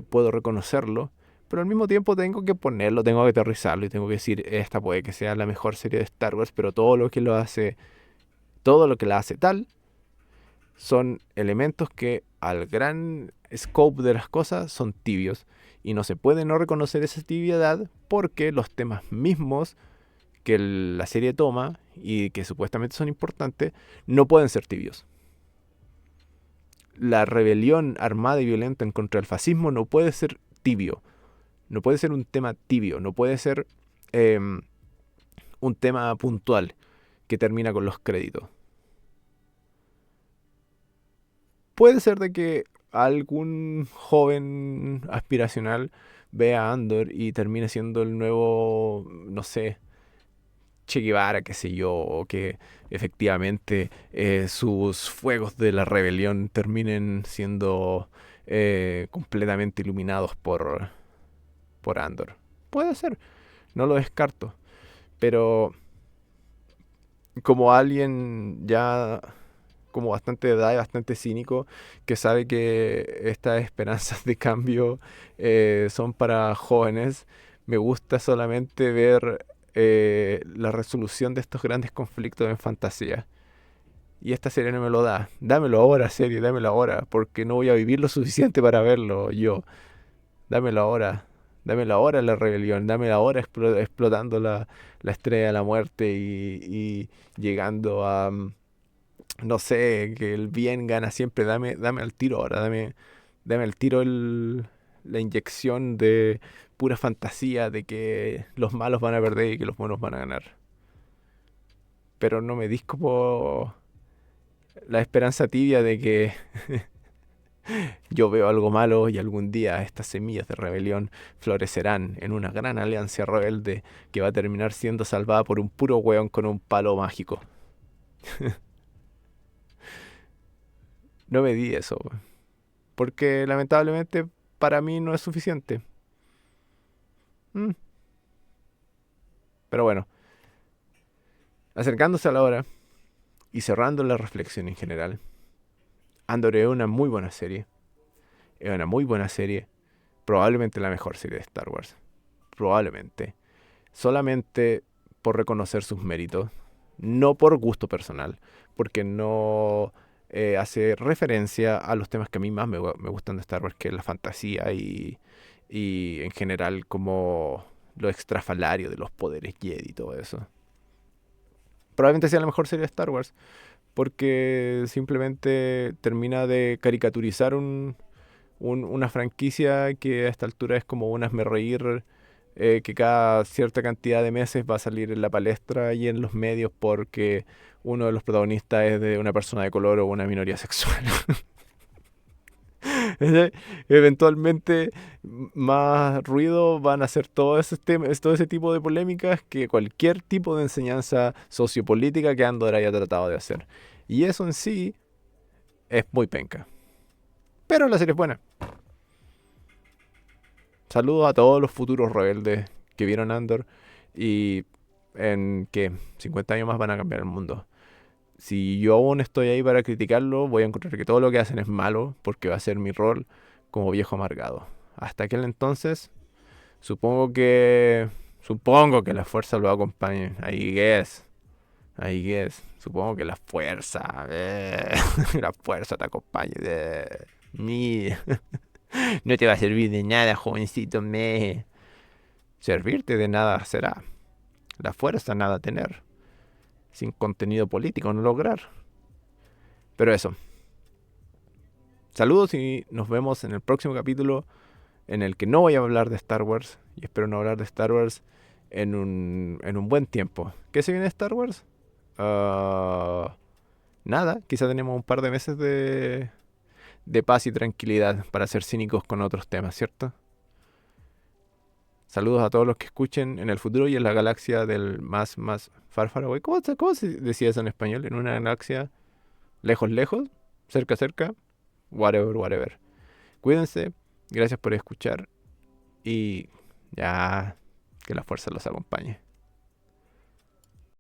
puedo reconocerlo, pero al mismo tiempo tengo que ponerlo, tengo que aterrizarlo y tengo que decir, esta puede que sea la mejor serie de Star Wars, pero todo lo que la hace tal, son elementos que al gran scope de las cosas son tibios y no se puede no reconocer esa tibiedad porque los temas mismos que la serie toma y que supuestamente son importantes no pueden ser tibios. La rebelión armada y violenta en contra del fascismo no puede ser tibio, no puede ser un tema tibio, no puede ser un tema puntual que termina con los créditos. Puede ser de que algún joven aspiracional vea a Andor y termine siendo el nuevo, no sé, Che Guevara, qué sé yo, o que efectivamente sus fuegos de la rebelión terminen siendo completamente iluminados por Andor. Puede ser, no lo descarto, pero como alguien ya como bastante de edad y bastante cínico, que sabe que estas esperanzas de cambio son para jóvenes, me gusta solamente ver la resolución de estos grandes conflictos en fantasía. Y esta serie no me lo da. Dámelo ahora, serie, dámelo ahora, porque no voy a vivir lo suficiente para verlo yo. Dámelo ahora. Dámelo ahora la rebelión, dámelo ahora explotando la estrella de la muerte y llegando a, no sé, que el bien gana siempre. Dame al tiro ahora, dame al tiro la inyección de pura fantasía de que los malos van a perder y que los buenos van a ganar. pero no me dis como la esperanza tibia de que yo veo algo malo y algún día estas semillas de rebelión florecerán en una gran alianza rebelde que va a terminar siendo salvada por un puro weón con un palo mágico. No me di eso, porque lamentablemente para mí no es suficiente. Mm, Pero bueno, acercándose a la hora y cerrando la reflexión en general, Andor es una muy buena serie. Es una muy buena serie. Probablemente la mejor serie de Star Wars. Probablemente. Solamente por reconocer sus méritos. No por gusto personal. Porque no hace referencia a los temas que a mí más me gustan de Star Wars, que es la fantasía y en general como lo extrafalario de los poderes Jedi y todo eso. Probablemente sea la mejor serie de Star Wars. Porque simplemente termina de caricaturizar una franquicia que a esta altura es como un hazmerreír que cada cierta cantidad de meses va a salir en la palestra y en los medios porque uno de los protagonistas es de una persona de color o una minoría sexual. Eventualmente más ruido van a hacer todo ese tipo de polémicas que cualquier tipo de enseñanza sociopolítica que Andor haya tratado de hacer. Y eso en sí es muy penca. Pero la serie es buena. Saludos a todos los futuros rebeldes que vieron Andor y en que 50 años más van a cambiar el mundo. Si yo aún estoy ahí para criticarlo, voy a encontrar que todo lo que hacen es malo porque va a ser mi rol como viejo amargado. Hasta aquel entonces, supongo que la fuerza lo acompañe. I guess. Supongo que la fuerza, la fuerza te acompañe. Mi. No te va a servir de nada, jovencito, me. Servirte de nada será. La fuerza nada tener. Sin contenido político no lograr. Pero eso. Saludos y nos vemos en el próximo capítulo en el que no voy a hablar de Star Wars. Y espero no hablar de Star Wars en un buen tiempo. ¿Qué se viene de Star Wars? Ah, nada, quizá tenemos un par de meses de paz y tranquilidad para ser cínicos con otros temas, ¿cierto? Saludos a todos los que escuchen en el futuro y en la galaxia del más far far away. ¿Cómo se decía eso en español? En una galaxia lejos lejos, cerca cerca, whatever whatever. Cuídense, gracias por escuchar y ya que la fuerza los acompañe.